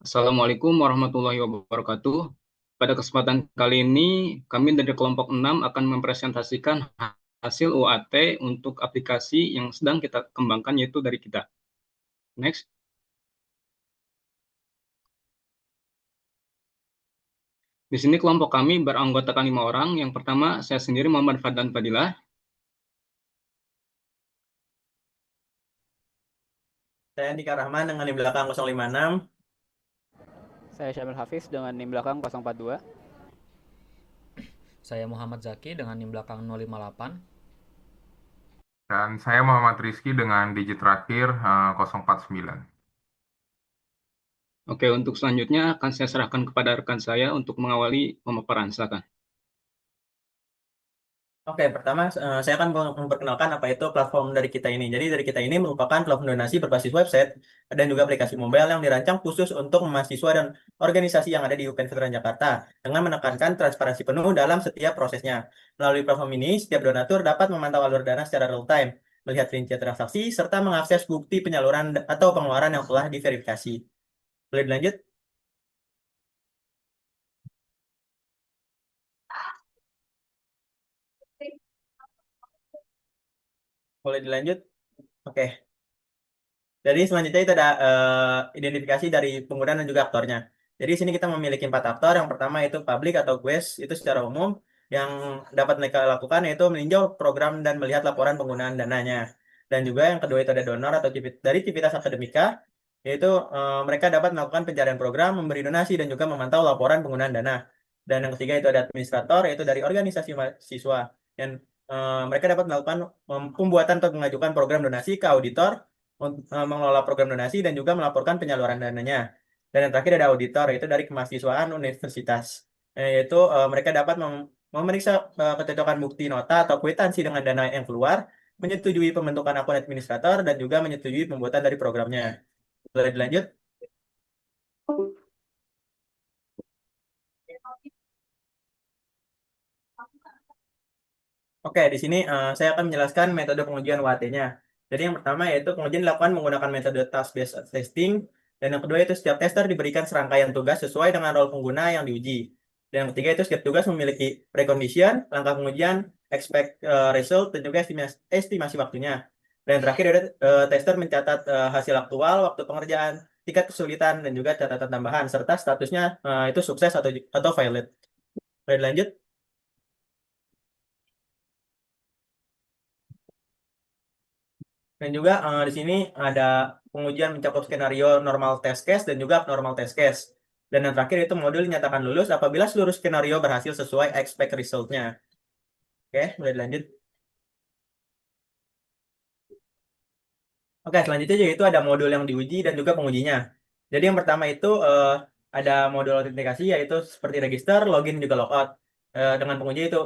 Assalamualaikum warahmatullahi wabarakatuh. Pada kesempatan kali ini, kami dari kelompok 6 akan mempresentasikan hasil UAT untuk aplikasi yang sedang kita kembangkan, yaitu dari kita. Next. Di sini kelompok kami beranggotakan 5 orang. Yang pertama, saya sendiri Muhammad Fadlan Fadilah. Saya Andika Rahman dengan di belakang 056. Saya Syamil Hafiz dengan NIM belakang 042. Saya Muhammad Zaki dengan NIM belakang 058. Dan saya Muhammad Rizky dengan digit terakhir 049. Oke, untuk selanjutnya akan saya serahkan kepada rekan saya untuk mengawali pemaparan. Silakan. Oke, pertama saya akan memperkenalkan apa itu platform dari kita ini. Jadi dari kita ini merupakan platform donasi berbasis website dan juga aplikasi mobile yang dirancang khusus untuk mahasiswa dan organisasi yang ada di UPN Veteran Jakarta dengan menekankan transparansi penuh dalam setiap prosesnya. Melalui platform ini, setiap donatur dapat memantau alur dana secara real time, melihat rincian transaksi, serta mengakses bukti penyaluran atau pengeluaran yang telah diverifikasi. Boleh dilanjut? Boleh dilanjut? Oke. Jadi selanjutnya itu ada identifikasi dari pengguna dan juga aktornya. Jadi di sini kita memiliki 4 aktor. Yang pertama itu public atau guest, itu secara umum yang dapat mereka lakukan yaitu meninjau program dan melihat laporan penggunaan dananya. Dan juga yang kedua itu ada donor atau dari aktivitas akademika, yaitu mereka dapat melakukan pencarian program, memberi donasi dan juga memantau laporan penggunaan dana. Dan yang ketiga itu ada administrator, yaitu dari organisasi mahasiswa. Dan mereka dapat melakukan pembuatan atau mengajukan program donasi ke auditor untuk mengelola program donasi dan juga melaporkan penyaluran dananya. Dan yang terakhir ada auditor, yaitu dari kemahasiswaan universitas. Yaitu mereka dapat memeriksa kecocokan bukti nota atau kwitansi dengan dana yang keluar, menyetujui pembentukan akun administrator, dan juga menyetujui pembuatan dari programnya. Boleh dilanjut? Oke, di sini saya akan menjelaskan metode pengujian UAT-nya. Jadi yang pertama yaitu pengujian dilakukan menggunakan metode task-based testing, dan yang kedua itu setiap tester diberikan serangkaian tugas sesuai dengan role pengguna yang diuji. Dan yang ketiga itu setiap tugas memiliki precondition, langkah pengujian, expect result, dan juga estimasi waktunya. Dan yang terakhir ada tester mencatat hasil aktual, waktu pengerjaan, tingkat kesulitan, dan juga catatan tambahan, serta statusnya itu sukses atau failed. Boleh dilanjut? Dan juga di sini ada pengujian mencakup skenario normal test case dan juga abnormal test case. Dan yang terakhir itu modul dinyatakan lulus apabila seluruh skenario berhasil sesuai expect result-nya. Oke, boleh dilanjut. Oke, selanjutnya yaitu ada modul yang diuji dan juga pengujinya. Jadi yang pertama itu ada modul autentikasi yaitu seperti register, login, juga logout. Dengan penguji itu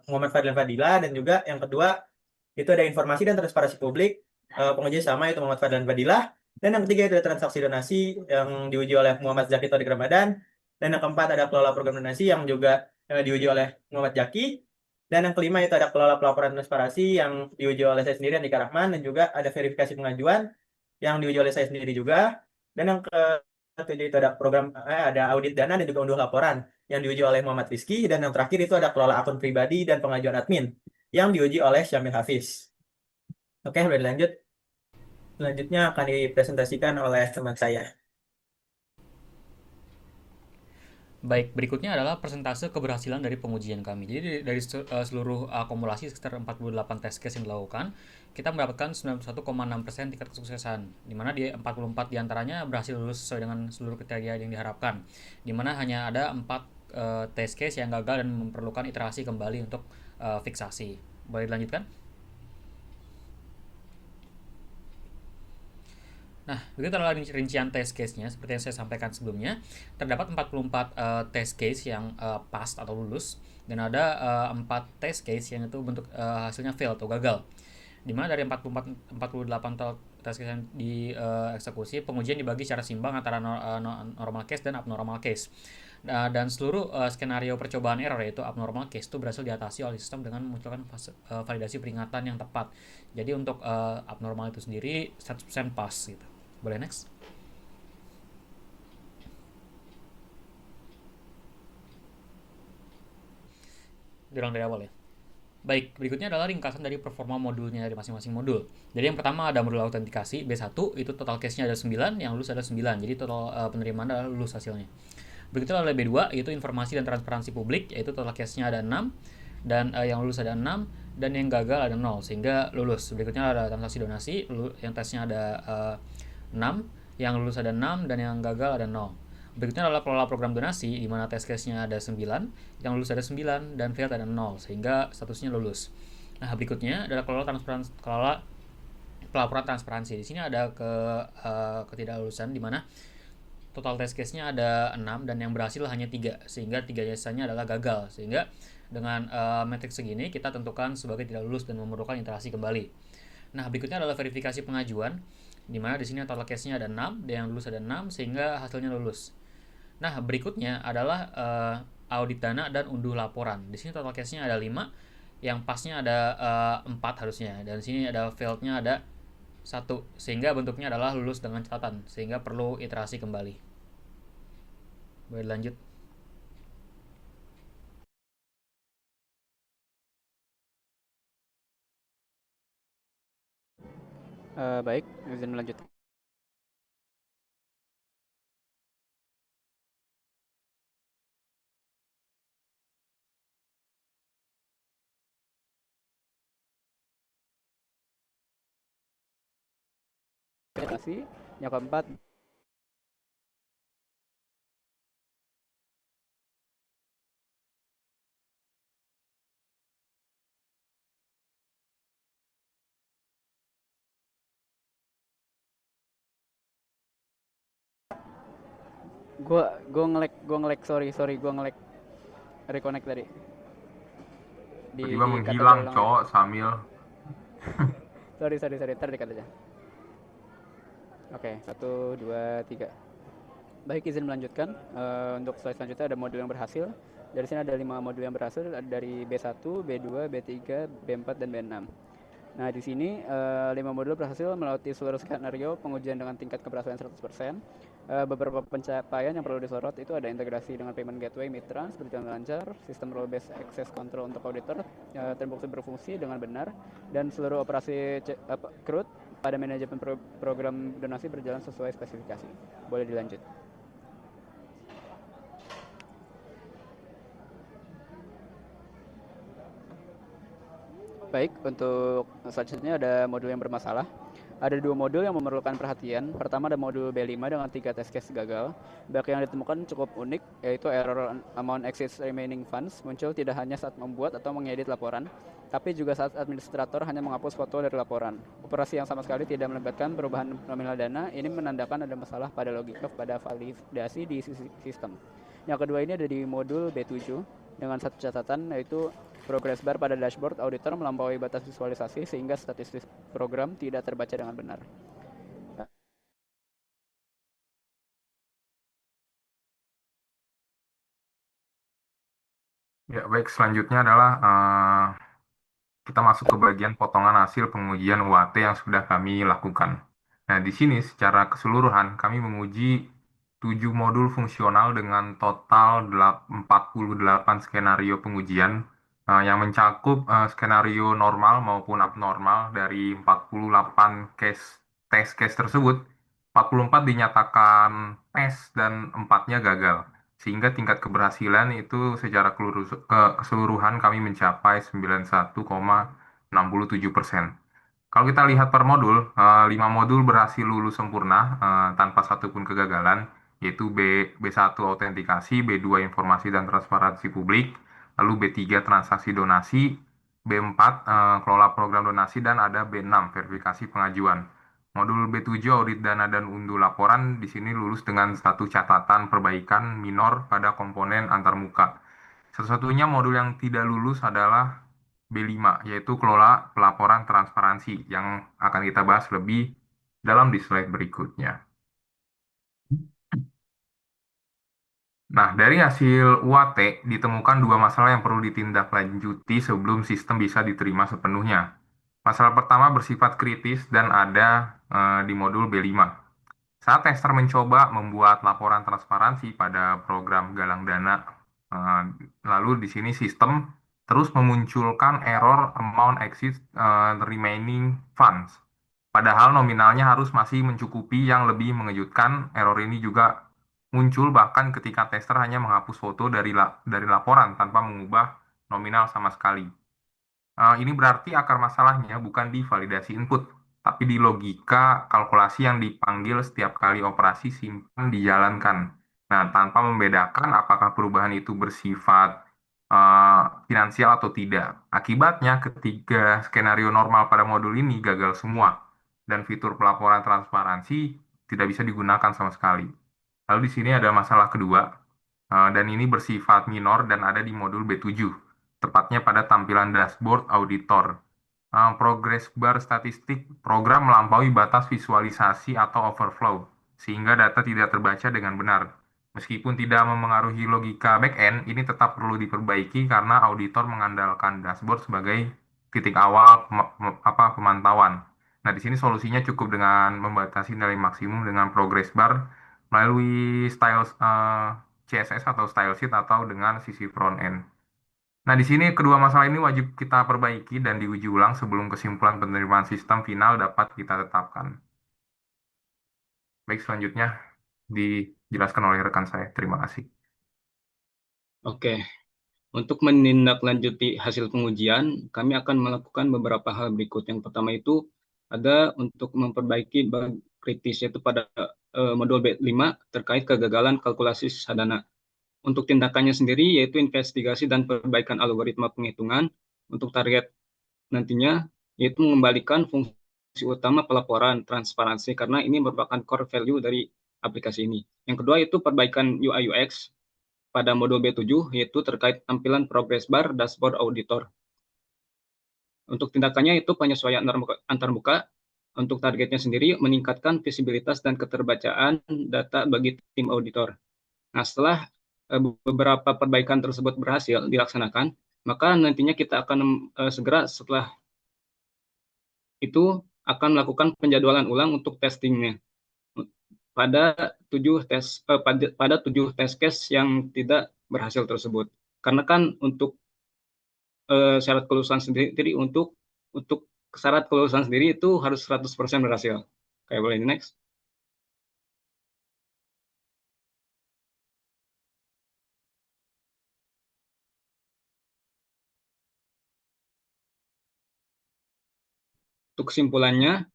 Muhammad Fadlan Fadila, dan juga yang kedua itu ada informasi dan transparansi publik. Penguji sama itu Muhammad Fadlan Fadilah. Dan yang ketiga itu ada transaksi donasi yang diuji oleh Muhammad Zaki Torik Ramadan. Dan yang keempat ada kelola program donasi yang juga diuji oleh Muhammad Zaki. Dan yang kelima itu ada kelola pelaporan transparansi yang diuji oleh saya sendiri Andika Rahman, dan juga ada verifikasi pengajuan yang diuji oleh saya sendiri juga. Dan yang ketujuh itu ada ada audit dana dan juga unduh laporan yang diuji oleh Muhammad Rizky. Dan yang terakhir itu ada kelola akun pribadi dan pengajuan admin yang diuji oleh Syamil Hafiz. Oke, boleh lanjut. Selanjutnya akan dipresentasikan oleh teman saya. Baik, berikutnya adalah persentase keberhasilan dari pengujian kami. Jadi dari seluruh akumulasi sekitar 48 test case yang dilakukan, kita mendapatkan 91,6% tingkat kesuksesan, di mana di 44 diantaranya berhasil lulus sesuai dengan seluruh kriteria yang diharapkan, di mana hanya ada 4 test case yang gagal dan memerlukan iterasi kembali untuk fiksasi. Boleh dilanjutkan? Nah, begitu adalah rincian test case-nya. Seperti yang saya sampaikan sebelumnya, terdapat 44 test case yang pass atau lulus, dan ada 4 test case yang itu bentuk hasilnya fail atau gagal. Dimana dari 48 test case yang dieksekusi, pengujian dibagi secara simbang antara normal case dan abnormal case. Dan seluruh skenario percobaan error, yaitu abnormal case, itu berhasil diatasi oleh sistem dengan memunculkan validasi peringatan yang tepat. Jadi untuk abnormal itu sendiri 100% pass gitu. Boleh next? diulang dari awal ya. Baik, berikutnya adalah ringkasan dari performa modulnya dari masing-masing modul. Jadi yang pertama ada modul autentikasi B1, itu total case-nya ada 9, yang lulus ada 9. Jadi total penerimaan adalah lulus hasilnya. Berikutnya adalah B2, yaitu informasi dan transparansi publik, yaitu total case-nya ada 6, dan yang lulus ada 6, dan yang gagal ada 0, sehingga lulus. Berikutnya ada transaksi donasi, yang tesnya ada 6, yang lulus ada 6, dan yang gagal ada 0. Berikutnya adalah kelola program donasi, di mana test case-nya ada 9, yang lulus ada 9, dan failed ada 0, sehingga statusnya lulus. Nah, berikutnya adalah kelola pelaporan transparansi. Di sini ada ketidaklulusan, di mana total test case-nya ada 6, dan yang berhasil hanya 3, sehingga 3 jasanya adalah gagal. Sehingga dengan metrik segini, kita tentukan sebagai tidak lulus dan memerlukan interaksi kembali. Nah, berikutnya adalah verifikasi pengajuan, di mana di sini total case-nya ada 6, dan yang lulus ada 6, sehingga hasilnya lulus. Nah, berikutnya adalah audit dana dan unduh laporan. Di sini total case-nya ada 5, yang pasnya ada 4 harusnya, dan di sini ada failed-nya ada 1, sehingga bentuknya adalah lulus dengan catatan, sehingga perlu iterasi kembali. Boleh lanjut. Baik, izin melanjutkan. Yang keempat, gue ngelek sorry gue ngelek reconnect tadi di Tiba-tiba kata menghilang, ulang. cowok, Samil. sorry ntar dikat aja. Oke, 1, 2, 3. Baik, izin melanjutkan. Untuk slide selanjutnya ada modul yang berhasil. Dari sini ada 5 modul yang berhasil, dari B1, B2, B3, B4, dan B6. Nah, di sini 5 modul berhasil melewati seluruh skenario pengujian dengan tingkat keberhasilan 100%. Beberapa pencapaian yang perlu disorot itu ada integrasi dengan payment gateway Mitrans berjalan lancar, sistem role based access control untuk auditor terbukti berfungsi dengan benar, dan seluruh operasi CRUD pada manajemen program donasi berjalan sesuai spesifikasi. Boleh dilanjut. Baik, untuk selanjutnya ada modul yang bermasalah. Ada 2 modul yang memerlukan perhatian. Pertama ada modul B5 dengan 3 test case gagal. Baik yang ditemukan cukup unik, yaitu error amount exceeds remaining funds muncul tidak hanya saat membuat atau mengedit laporan, tapi juga saat administrator hanya menghapus foto dari laporan. Operasi yang sama sekali tidak melibatkan perubahan nominal dana, ini menandakan ada masalah pada logika pada validasi di sistem. Yang kedua ini ada di modul B7 dengan satu catatan, yaitu progress bar pada dashboard auditor melampaui batas visualisasi sehingga statistik program tidak terbaca dengan benar. Ya, baik. Selanjutnya adalah kita masuk ke bagian potongan hasil pengujian UAT yang sudah kami lakukan. Nah, di sini secara keseluruhan kami menguji 7 modul fungsional dengan total 48 skenario pengujian yang mencakup skenario normal maupun abnormal. Dari 48 test case tersebut, 44 dinyatakan pass dan 4-nya gagal. Sehingga tingkat keberhasilan itu secara keseluruhan kami mencapai 91,67%. Kalau kita lihat per modul, 5 modul berhasil lulus sempurna tanpa satupun kegagalan, yaitu B1 autentikasi, B2 informasi dan transparansi publik, lalu B3 transaksi donasi, B4 kelola program donasi, dan ada B6 verifikasi pengajuan. Modul B7 audit dana dan unduh laporan di sini lulus dengan satu catatan perbaikan minor pada komponen antarmuka. Satu-satunya modul yang tidak lulus adalah B5, yaitu kelola pelaporan transparansi yang akan kita bahas lebih dalam di slide berikutnya. Nah, dari hasil UAT ditemukan 2 masalah yang perlu ditindaklanjuti sebelum sistem bisa diterima sepenuhnya. Masalah pertama bersifat kritis dan ada di modul B5. Saat tester mencoba membuat laporan transparansi pada program galang dana, lalu di sini sistem terus memunculkan error amount exceeds remaining funds. Padahal nominalnya harus masih mencukupi. Yang lebih mengejutkan, error ini juga muncul bahkan ketika tester hanya menghapus foto dari laporan tanpa mengubah nominal sama sekali. Ini berarti akar masalahnya bukan di validasi input, tapi di logika kalkulasi yang dipanggil setiap kali operasi simpan dijalankan. Nah, tanpa membedakan apakah perubahan itu bersifat finansial atau tidak. Akibatnya, ketiga skenario normal pada modul ini gagal semua, dan fitur pelaporan transparansi tidak bisa digunakan sama sekali. Lalu di sini ada masalah kedua, dan ini bersifat minor dan ada di modul B7, tepatnya pada tampilan dashboard auditor. Progress bar statistik program melampaui batas visualisasi atau overflow, sehingga data tidak terbaca dengan benar. Meskipun tidak memengaruhi logika backend, ini tetap perlu diperbaiki karena auditor mengandalkan dashboard sebagai titik awal pemantauan. Nah, di sini solusinya cukup dengan membatasi nilai maksimum dengan progress bar melalui style CSS atau style sheet atau dengan sisi front end. Nah, di sini kedua masalah ini wajib kita perbaiki dan diuji ulang sebelum kesimpulan penerimaan sistem final dapat kita tetapkan. Baik, selanjutnya dijelaskan oleh rekan saya. Terima kasih. Oke, untuk menindaklanjuti hasil pengujian, kami akan melakukan beberapa hal berikut. Yang pertama itu ada untuk memperbaiki bug kritis, yaitu pada modul B5 terkait kegagalan kalkulasi sadana. Untuk tindakannya sendiri, yaitu investigasi dan perbaikan algoritma penghitungan. Untuk target nantinya, yaitu mengembalikan fungsi utama pelaporan transparansi, karena ini merupakan core value dari aplikasi ini. Yang kedua itu perbaikan UI UX pada modul B7, yaitu terkait tampilan progress bar dashboard auditor. Untuk tindakannya itu penyesuaian antarmuka. Untuk targetnya sendiri, meningkatkan visibilitas dan keterbacaan data bagi tim auditor. Nah, setelah beberapa perbaikan tersebut berhasil dilaksanakan, maka nantinya kita akan segera setelah itu akan melakukan penjadwalan ulang untuk testingnya pada 7 test case yang tidak berhasil tersebut. Karena kan untuk syarat kelulusan sendiri untuk syarat kelulusan sendiri itu harus 100% berhasil. Kayak boleh next. Untuk kesimpulannya,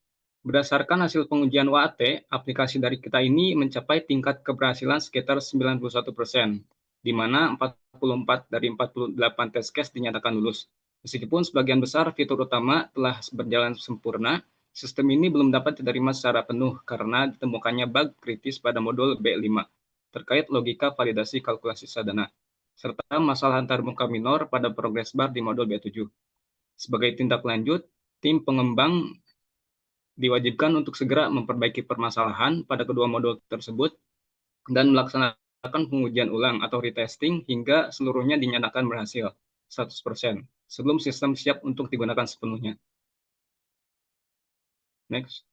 berdasarkan hasil pengujian WAT, aplikasi dari kita ini mencapai tingkat keberhasilan sekitar 91%, di mana 44 dari 48 test case dinyatakan lulus. Meskipun sebagian besar fitur utama telah berjalan sempurna, sistem ini belum dapat diterima secara penuh karena ditemukannya bug kritis pada modul B5 terkait logika validasi kalkulasi sadana, serta masalah antarmuka minor pada progress bar di modul B7. Sebagai tindak lanjut, tim pengembang diwajibkan untuk segera memperbaiki permasalahan pada kedua modul tersebut dan melaksanakan pengujian ulang atau retesting hingga seluruhnya dinyatakan berhasil 100% sebelum sistem siap untuk digunakan sepenuhnya. Next.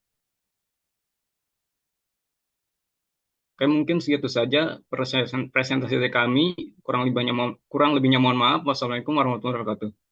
Oke, mungkin segitu saja presentasi dari kami. Kurang lebihnya mohon maaf. Wassalamualaikum warahmatullahi wabarakatuh.